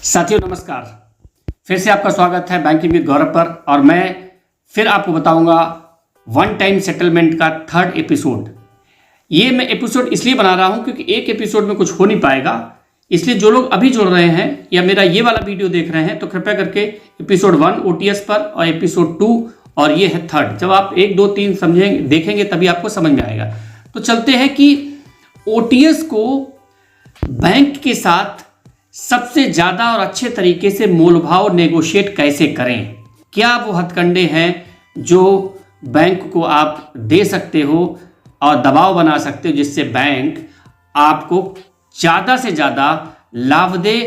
साथियों नमस्कार। फिर से आपका स्वागत है बैंकिंग विद गौरव पर। और मैं फिर आपको बताऊंगा वन टाइम सेटलमेंट का थर्ड एपिसोड। ये मैं एपिसोड इसलिए बना रहा हूं क्योंकि एक एपिसोड में कुछ हो नहीं पाएगा, इसलिए जो लोग अभी जुड़ रहे हैं या मेरा ये वाला वीडियो देख रहे हैं तो कृपया करके एपिसोड 1 OTS पर और एपिसोड 2 और ये है थर्ड। जब आप 1, 2, 3 समझेंगे देखेंगे तभी आपको समझ में आएगा। तो चलते हैं कि OTS को बैंक के साथ सबसे ज़्यादा और अच्छे तरीके से मोल भाव नेगोशिएट कैसे करें। क्या वो हथकंडे हैं जो बैंक को आप दे सकते हो और दबाव बना सकते हो जिससे बैंक आपको ज़्यादा से ज़्यादा लाभ दे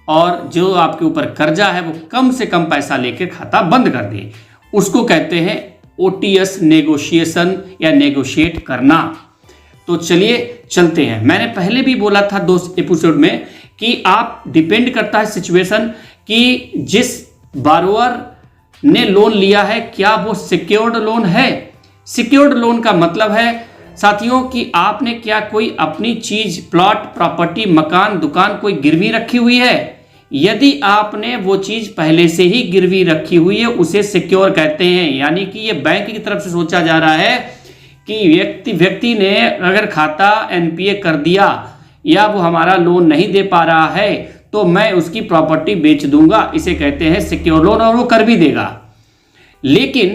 और जो आपके ऊपर कर्जा है वो कम से कम पैसा लेकर खाता बंद कर दे। उसको कहते हैं OTS नेगोशिएशन या नेगोशिएट करना। तो चलिए चलते हैं। मैंने पहले भी बोला था 2 एपिसोड में कि आप डिपेंड करता है सिचुएशन कि जिस बारोअर ने लोन लिया है क्या वो सिक्योर्ड लोन है। सिक्योर्ड लोन का मतलब है साथियों कि आपने क्या कोई अपनी चीज, प्लॉट, प्रॉपर्टी, मकान, दुकान कोई गिरवी रखी हुई है। यदि आपने वो चीज पहले से ही गिरवी रखी हुई है उसे सिक्योर कहते हैं। यानी कि ये बैंक की तरफ से सोचा जा रहा है कि व्यक्ति ने अगर खाता NPA कर दिया या वो हमारा लोन नहीं दे पा रहा है तो मैं उसकी प्रॉपर्टी बेच दूंगा, इसे कहते हैं सिक्योर लोन, और वो कर भी देगा। लेकिन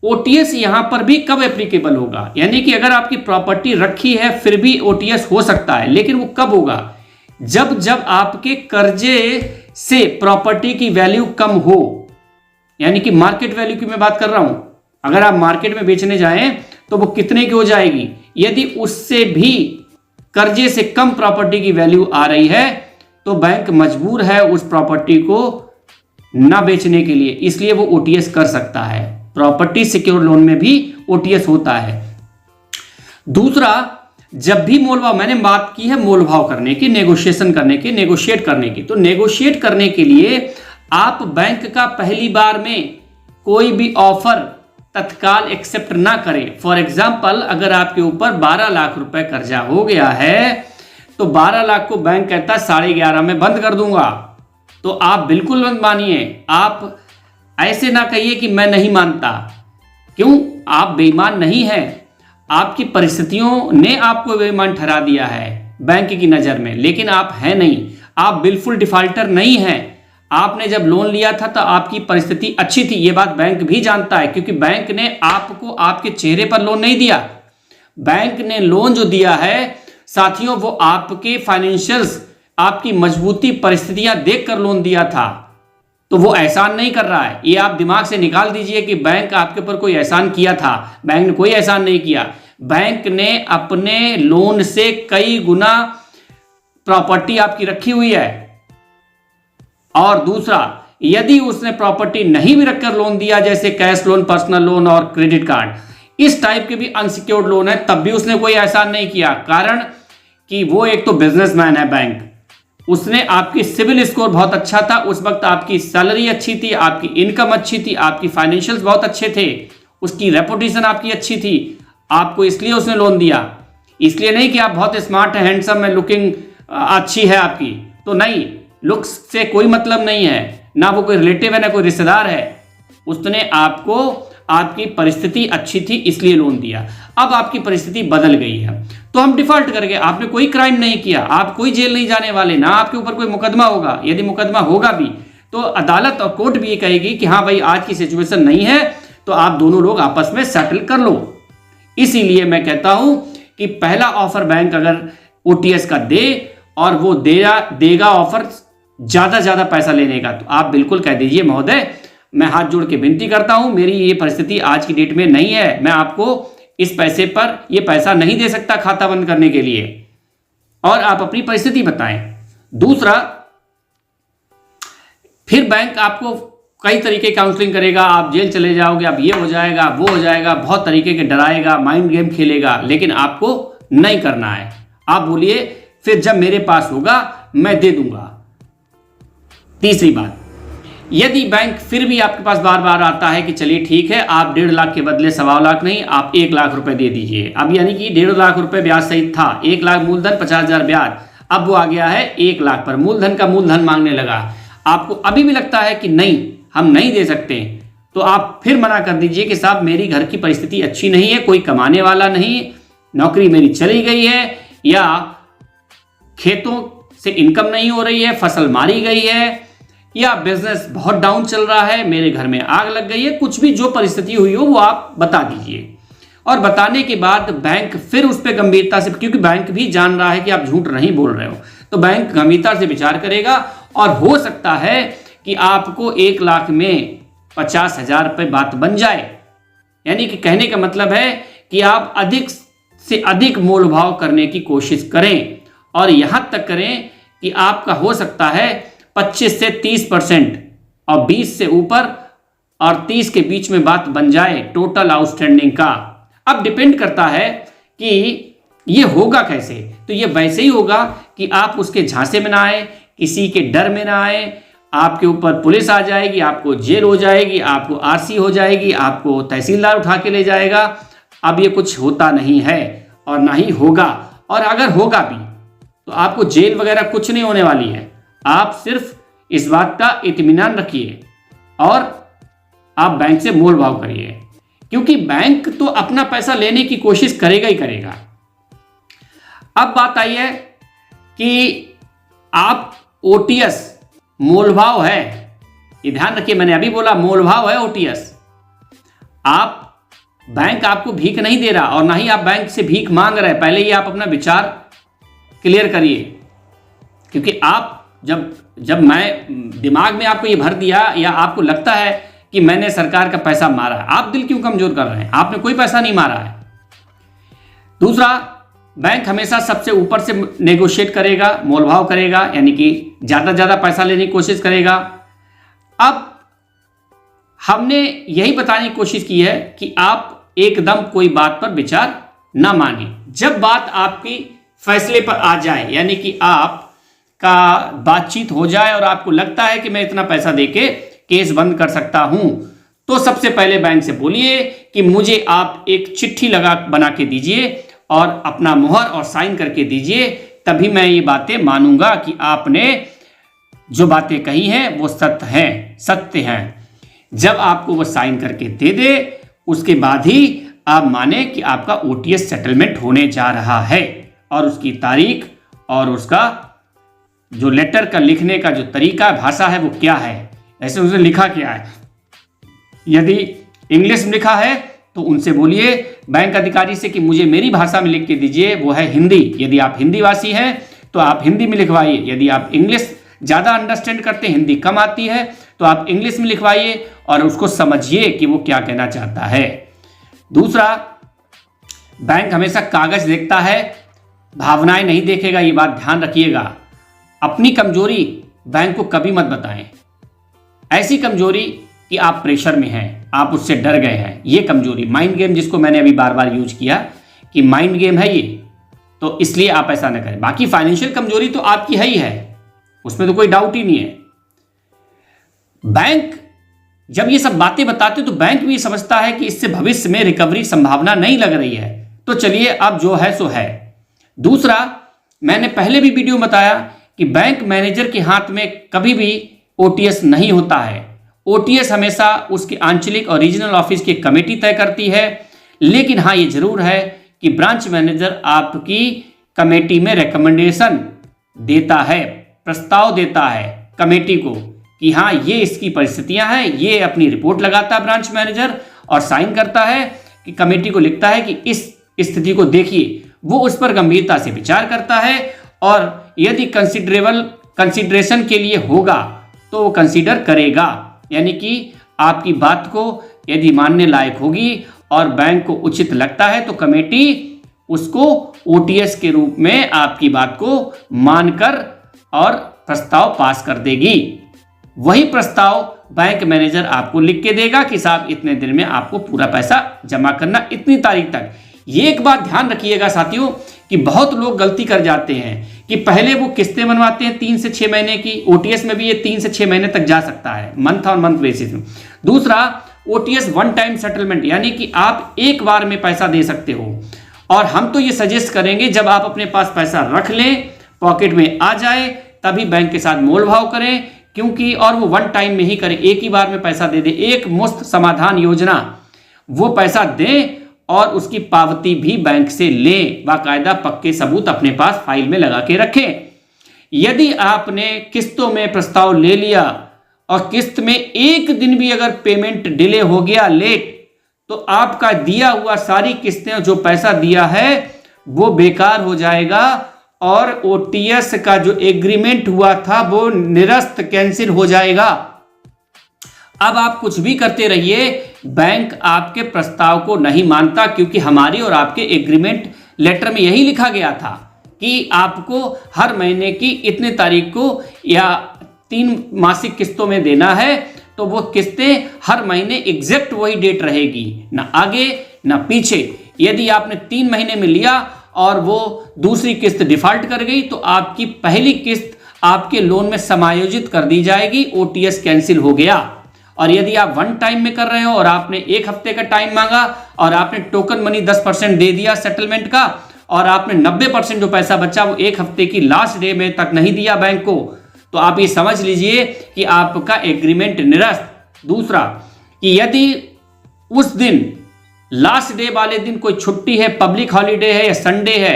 OTS यहां पर भी कब एप्लीकेबल होगा, यानी कि अगर आपकी प्रॉपर्टी रखी है फिर भी OTS हो सकता है, लेकिन वो कब होगा? जब आपके कर्जे से प्रॉपर्टी की वैल्यू कम हो, यानी कि मार्केट वैल्यू की मैं बात कर रहा हूं। अगर आप मार्केट में बेचने जाएं तो वो कितने की हो जाएगी। यदि उससे भी कर्जे से कम प्रॉपर्टी की वैल्यू आ रही है तो बैंक मजबूर है उस प्रॉपर्टी को ना बेचने के लिए, इसलिए वो OTS कर सकता है। प्रॉपर्टी सिक्योर लोन में भी OTS होता है। दूसरा, जब भी मोल भाव, मैंने बात की है मोल भाव करने की, नेगोशिएशन करने की, नेगोशिएट करने की, तो नेगोशिएट करने के लिए आप बैंक का पहली बार में कोई भी ऑफर तत्काल एक्सेप्ट ना करें। फॉर एग्जाम्पल, अगर आपके ऊपर 12 लाख रुपए कर्जा हो गया है तो 12 लाख को बैंक कहता है 11.5 में बंद कर दूंगा, तो आप बिल्कुल मत मानिए। आप ऐसे ना कहिए कि मैं नहीं मानता। क्यों? आप बेईमान नहीं हैं, आपकी परिस्थितियों ने आपको बेईमान ठहरा दिया है बैंक की नज़र में, लेकिन आप हैं नहीं, आप बिल्कुल डिफाल्टर नहीं हैं। आपने जब लोन लिया था तो आपकी परिस्थिति अच्छी थी, ये बात बैंक भी जानता है, क्योंकि बैंक ने आपको आपके चेहरे पर लोन नहीं दिया। बैंक ने लोन जो दिया है साथियों वो आपके फाइनेंशियल्स, आपकी मजबूती, परिस्थितियां देखकर लोन दिया था। तो वो एहसान नहीं कर रहा है, ये आप दिमाग से निकाल दीजिए कि बैंक आपके ऊपर कोई एहसान किया था। बैंक ने कोई एहसान नहीं किया। बैंक ने अपने लोन से कई गुना प्रॉपर्टी आपकी रखी हुई है। और दूसरा, यदि उसने प्रॉपर्टी नहीं भी रखकर लोन दिया, जैसे कैश लोन, पर्सनल लोन और क्रेडिट कार्ड, इस टाइप के भी अनसिक्योर्ड लोन है, तब भी उसने कोई एहसान नहीं किया। कारण कि वो एक तो बिजनेसमैन है बैंक, उसने, आपकी सिविल स्कोर बहुत अच्छा था उस वक्त, आपकी सैलरी अच्छी थी, आपकी इनकम अच्छी थी, आपकी फाइनेंशियल्स बहुत अच्छे थे, उसकी रेपुटेशन आपकी अच्छी थी, आपको इसलिए उसने लोन दिया। इसलिए नहीं कि आप बहुत स्मार्ट है, हैंडसम है, लुकिंग अच्छी है आपकी, तो नहीं, लुक्स से कोई मतलब नहीं है, ना वो कोई रिलेटिव है ना कोई रिश्तेदार है। उसने आपको, आपकी परिस्थिति अच्छी थी इसलिए लोन दिया। अब आपकी परिस्थिति बदल गई है तो हम डिफॉल्ट कर गए। आपने कोई क्राइम नहीं किया, आप कोई जेल नहीं जाने वाले, ना आपके ऊपर कोई मुकदमा होगा। यदि मुकदमा होगा भी तो अदालत और कोर्ट भी ये कहेगी कि हाँ भाई आज की सिचुएशन नहीं है, तो आप दोनों लोग आपस में सेटल कर लो। इसीलिए मैं कहता हूं कि पहला ऑफर बैंक अगर OTS का दे और वो देगा ऑफर ज्यादा पैसा लेने का, तो आप बिल्कुल कह दीजिए महोदय मैं हाथ जोड़ के विनती करता हूं, मेरी ये परिस्थिति आज की डेट में नहीं है, मैं आपको इस पैसे पर ये पैसा नहीं दे सकता खाता बंद करने के लिए, और आप अपनी परिस्थिति बताएं। दूसरा, फिर बैंक आपको कई तरीके काउंसलिंग करेगा, आप जेल चले जाओगे, अब ये हो जाएगा, वो हो जाएगा, बहुत तरीके के डराएगा, माइंड गेम खेलेगा, लेकिन आपको नहीं करना है। आप बोलिए फिर जब मेरे पास होगा मैं दे दूंगा। तीसरी बात, यदि बैंक फिर भी आपके पास बार बार आता है कि चलिए ठीक है आप 1.5 लाख के बदले 1.25 लाख नहीं, आप 1 लाख रुपए दे दीजिए। अब यानी कि 1.5 लाख रुपए ब्याज सहित था, 1 लाख मूलधन, 50,000 ब्याज, अब वो आ गया है 1 लाख पर, मूलधन का मूलधन मांगने लगा। आपको अभी भी लगता है कि नहीं हम नहीं दे सकते, तो आप फिर मना कर दीजिए कि साहब मेरी घर की परिस्थिति अच्छी नहीं है, कोई कमाने वाला नहीं, नौकरी मेरी चली गई है, या खेतों से इनकम नहीं हो रही है, फसल मारी गई है, या बिजनेस बहुत डाउन चल रहा है, मेरे घर में आग लग गई है, कुछ भी जो परिस्थिति हुई हो वो आप बता दीजिए। और बताने के बाद बैंक फिर उस पर गंभीरता से, क्योंकि बैंक भी जान रहा है कि आप झूठ नहीं बोल रहे हो, तो बैंक गंभीरता से विचार करेगा और हो सकता है कि आपको 1 लाख में 50,000 रुपये बात बन जाए। यानी कि कहने का मतलब है कि आप अधिक से अधिक मोल भाव करने की कोशिश करें और यहां तक करें कि आपका हो सकता है 25 से 30% और 20 से ऊपर और 30 के बीच में बात बन जाए टोटल आउटस्टैंडिंग का। अब डिपेंड करता है कि ये होगा कैसे। तो ये वैसे ही होगा कि आप उसके झांसे में ना आए, किसी के डर में ना आए, आपके ऊपर पुलिस आ जाएगी, आपको जेल हो जाएगी, आपको आरसी हो जाएगी, आपको तहसीलदार उठा के ले जाएगा। अब ये कुछ होता नहीं है और ना ही होगा, और अगर होगा भी तो आपको जेल वगैरह कुछ नहीं होने वाली है। आप सिर्फ इस बात का इत्मीनान रखिए और आप बैंक से मोल भाव करिए, क्योंकि बैंक तो अपना पैसा लेने की कोशिश करेगा ही करेगा। अब बात आई है कि आप ओटीएस मोल भाव है, ये ध्यान रखिए, मैंने अभी बोला मोल भाव है ओटीएस। आप बैंक आपको भीख नहीं दे रहा और ना ही आप बैंक से भीख मांग रहे। पहले ये आप अपना विचार क्लियर करिए, क्योंकि आप जब मैं दिमाग में आपको ये भर दिया या आपको लगता है कि मैंने सरकार का पैसा मारा, आप दिल क्यों कमजोर कर रहे हैं? आपने कोई पैसा नहीं मारा है। दूसरा, बैंक हमेशा सबसे ऊपर से नेगोशिएट करेगा, मोलभाव करेगा, यानी कि ज्यादा पैसा लेने की कोशिश करेगा। अब हमने यही बताने की कोशिश की है कि आप एकदम कोई बात पर विचार ना माने। जब बात आपकी फैसले पर आ जाए, यानी कि आप का बातचीत हो जाए और आपको लगता है कि मैं इतना पैसा देके केस बंद कर सकता हूं, तो सबसे पहले बैंक से बोलिए कि मुझे आप एक चिट्ठी बना के दीजिए और अपना मुहर और साइन करके दीजिए, तभी मैं ये बातें मानूंगा कि आपने जो बातें कही हैं वो सत्य हैं। जब आपको वो साइन करके दे दे, उसके बाद ही आप माने कि आपका ओटीएस सेटलमेंट होने जा रहा है, और उसकी तारीख और उसका जो लेटर का लिखने का जो तरीका भाषा है वो क्या है, ऐसे उसने लिखा क्या है। यदि इंग्लिश में लिखा है तो उनसे बोलिए बैंक अधिकारी से कि मुझे मेरी भाषा में लिख के दीजिए, वो है हिंदी। यदि आप हिंदी भाषी हैं तो आप हिंदी में लिखवाइए। यदि आप इंग्लिश ज़्यादा अंडरस्टैंड करते हैं, हिंदी कम आती है, तो आप इंग्लिश में लिखवाइए और उसको समझिए कि वो क्या कहना चाहता है। दूसरा, बैंक हमेशा कागज देखता है, भावनाएं नहीं देखेगा, ये बात ध्यान रखिएगा। अपनी कमजोरी बैंक को कभी मत बताएं, ऐसी कमजोरी कि आप प्रेशर में हैं, आप उससे डर गए हैं, ये कमजोरी, माइंड गेम, जिसको मैंने अभी बार बार यूज किया कि माइंड गेम है ये, तो इसलिए आप ऐसा न करें। बाकी फाइनेंशियल कमजोरी तो आपकी है ही है, उसमें तो कोई डाउट ही नहीं है। बैंक जब ये सब बातें बताते तो बैंक भी समझता है कि इससे भविष्य में रिकवरी संभावना नहीं लग रही है, तो चलिए अब जो है सो है। दूसरा, मैंने पहले भी वीडियो में बताया कि बैंक मैनेजर के हाथ में कभी भी ओटीएस नहीं होता है। ओटीएस हमेशा उसके आंचलिक और रीजनल ऑफिस की कमेटी तय करती है, लेकिन हाँ ये जरूर है कि ब्रांच मैनेजर आपकी कमेटी में रिकमेंडेशन देता है, प्रस्ताव देता है कमेटी को कि हाँ ये इसकी परिस्थितियां हैं, ये अपनी रिपोर्ट लगाता है ब्रांच मैनेजर और साइन करता है कि कमेटी को लिखता है कि इस स्थिति को देखिए। वो उस पर गंभीरता से विचार करता है और यदि कंसिडरेशन के लिए होगा तो वो कंसीडर करेगा, यानी कि आपकी बात को यदि मानने लायक होगी और बैंक को उचित लगता है तो कमेटी उसको ओटीएस के रूप में आपकी बात को मानकर और प्रस्ताव पास कर देगी। वही प्रस्ताव बैंक मैनेजर आपको लिख के देगा कि साहब इतने दिन में आपको पूरा पैसा जमा करना, इतनी तारीख तक। ये एक बात ध्यान रखिएगा साथियों कि बहुत लोग गलती कर जाते हैं कि पहले वो किस्तें बनवाते हैं 3 से 6 महीने की, ओटीएस में भी ये 3 से 6 महीने तक जा सकता है, मंथ ऑन मंथ बेसिस में। दूसरा, ओटीएस वन टाइम सेटलमेंट, यानी कि आप एक बार में पैसा दे सकते हो, और हम तो ये सजेस्ट करेंगे जब आप अपने पास पैसा रख लें, पॉकेट में आ जाए, तभी बैंक के साथ मोल भाव करें, क्योंकि और वो वन टाइम में ही करे, एक ही बार में पैसा दे दे, एक मुफ्त समाधान योजना, वो पैसा दें और उसकी पावती भी बैंक से लें, बाकायदा पक्के सबूत अपने पास फाइल में लगा के रखें। यदि आपने किस्तों में प्रस्ताव ले लिया और किस्त में एक दिन भी अगर पेमेंट डिले हो गया, लेट, तो आपका दिया हुआ सारी किस्तें, जो पैसा दिया है वो बेकार हो जाएगा और ओटीएस का जो एग्रीमेंट हुआ था वो निरस्त, कैंसिल हो जाएगा। अब आप कुछ भी करते रहिए, बैंक आपके प्रस्ताव को नहीं मानता, क्योंकि हमारी और आपके एग्रीमेंट लेटर में यही लिखा गया था कि आपको हर महीने की इतने तारीख को या 3 मासिक किस्तों में देना है, तो वो किस्तें हर महीने एग्जैक्ट वही डेट रहेगी, ना आगे ना पीछे। यदि आपने 3 महीने में लिया और वो दूसरी किस्त डिफॉल्ट कर गई, तो आपकी पहली किस्त आपके लोन में समायोजित कर दी जाएगी, ओटीएस कैंसिल हो गया। और यदि आप वन टाइम में कर रहे हो और आपने 1 हफ्ते का टाइम मांगा और आपने टोकन मनी 10% दे दिया सेटलमेंट का, और आपने 90% जो पैसा बचा वो 1 हफ्ते की लास्ट डे में तक नहीं दिया बैंक को, तो आप ये समझ लीजिए कि आपका एग्रीमेंट निरस्त। दूसरा कि यदि उस दिन लास्ट डे वाले दिन कोई छुट्टी है, पब्लिक हॉलीडे है या संडे है,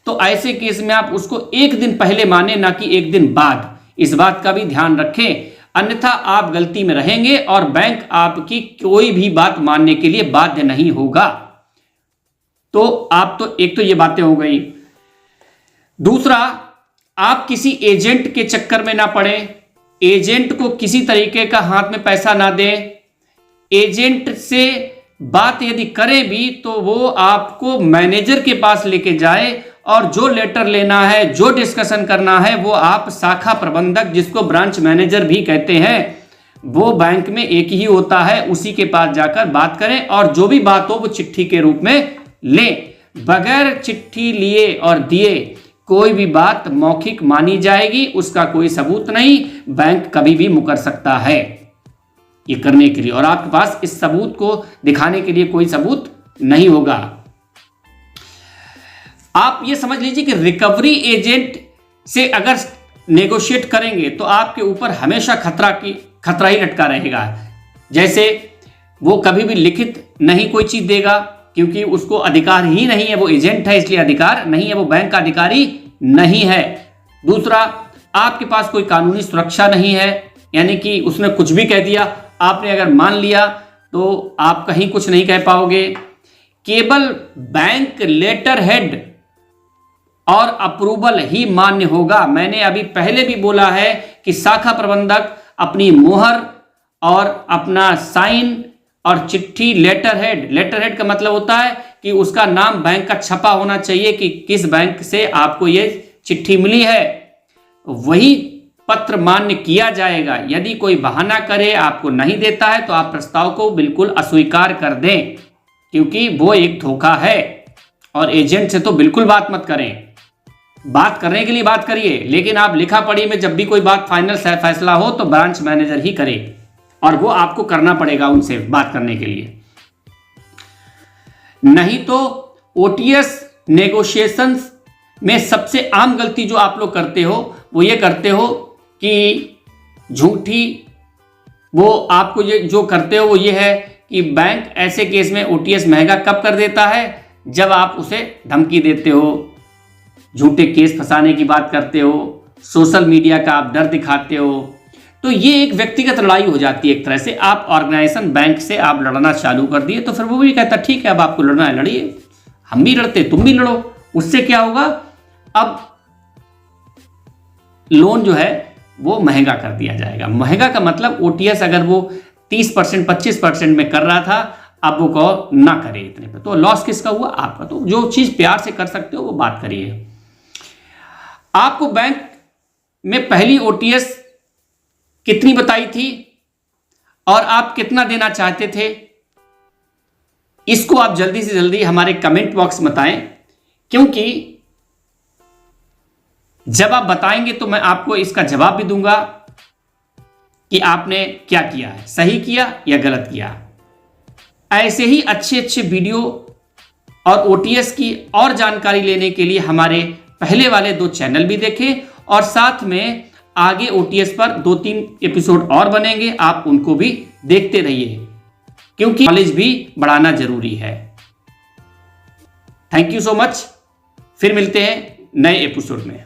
तो ऐसे केस में आप उसको 1 दिन पहले माने, ना कि 1 दिन बाद। इस बात का भी ध्यान रखें, अन्यथा आप गलती में रहेंगे और बैंक आपकी कोई भी बात मानने के लिए बाध्य नहीं होगा। तो आप तो एक तो ये बातें हो गई। दूसरा, आप किसी एजेंट के चक्कर में ना पड़े, एजेंट को किसी तरीके का हाथ में पैसा ना दें। एजेंट से बात यदि करें भी तो वो आपको मैनेजर के पास लेके जाए और जो लेटर लेना है, जो डिस्कशन करना है, वो आप शाखा प्रबंधक, जिसको ब्रांच मैनेजर भी कहते हैं, वो बैंक में एक ही होता है, उसी के पास जाकर बात करें और जो भी बात हो वो चिट्ठी के रूप में लें। बगैर चिट्ठी लिए और दिए कोई भी बात मौखिक मानी जाएगी, उसका कोई सबूत नहीं, बैंक कभी भी मुकर सकता है ये करने के लिए, और आपके पास इस सबूत को दिखाने के लिए कोई सबूत नहीं होगा। आप ये समझ लीजिए कि रिकवरी एजेंट से अगर नेगोशिएट करेंगे तो आपके ऊपर हमेशा खतरा ही लटका रहेगा। जैसे वो कभी भी लिखित नहीं कोई चीज देगा, क्योंकि उसको अधिकार ही नहीं है, वो एजेंट है इसलिए अधिकार नहीं है, वो बैंक का अधिकारी नहीं है। दूसरा, आपके पास कोई कानूनी सुरक्षा नहीं है, यानी कि उसने कुछ भी कह दिया, आपने अगर मान लिया तो आप कहीं कुछ नहीं कह पाओगे। केवल बैंक लेटर हेड और अप्रूवल ही मान्य होगा। मैंने अभी पहले भी बोला है कि शाखा प्रबंधक अपनी मोहर और अपना साइन और चिट्ठी, लेटर हेड का मतलब होता है कि उसका नाम बैंक का छपा होना चाहिए कि किस बैंक से आपको ये चिट्ठी मिली है, वही पत्र मान्य किया जाएगा। यदि कोई बहाना करे, आपको नहीं देता है, तो आप प्रस्ताव को बिल्कुल अस्वीकार कर दें, क्योंकि वो एक धोखा है। और एजेंट से तो बिल्कुल बात मत करें, बात करने के लिए बात करिए, लेकिन आप लिखा पढ़ी में जब भी कोई बात फाइनल फैसला हो तो ब्रांच मैनेजर ही करे, और वो आपको करना पड़ेगा उनसे बात करने के लिए। नहीं तो ओटीएस नेगोशिएशंस में सबसे आम गलती जो आप लोग करते हो वो ये करते हो कि झूठी, वो आपको ये जो करते हो वो ये है कि बैंक ऐसे केस में ओटीएस महंगा कब कर देता है, जब आप उसे धमकी देते हो, झूठे केस फंसाने की बात करते हो, सोशल मीडिया का आप डर दिखाते हो। तो ये एक व्यक्तिगत लड़ाई हो जाती है एक तरह से। आप ऑर्गेनाइजेशन बैंक से आप लड़ना चालू कर दिए तो फिर वो भी कहता ठीक है, अब आपको लड़ना है लड़िए, हम भी लड़ते तुम भी लड़ो। उससे क्या होगा, अब लोन जो है वो महंगा कर दिया जाएगा। महंगा का मतलब ओटीएस अगर वो 30% 25% में कर रहा था, अब वो कहो ना करे इतने पे, तो लॉस किसका हुआ, आपका। तो जो चीज प्यार से कर सकते हो वो बात करिए। आपको बैंक में पहली ओटीएस कितनी बताई थी और आप कितना देना चाहते थे, इसको आप जल्दी से जल्दी हमारे कमेंट बॉक्स में बताएं, क्योंकि जब आप बताएंगे तो मैं आपको इसका जवाब भी दूंगा कि आपने क्या किया है, सही किया या गलत किया। ऐसे ही अच्छे अच्छे वीडियो और ओटीएस की और जानकारी लेने के लिए हमारे पहले वाले 2 चैनल भी देखें, और साथ में आगे ओटीएस पर 2-3 एपिसोड और बनेंगे, आप उनको भी देखते रहिए क्योंकि नॉलेज भी बढ़ाना जरूरी है। Thank you so much. फिर मिलते हैं नए एपिसोड में।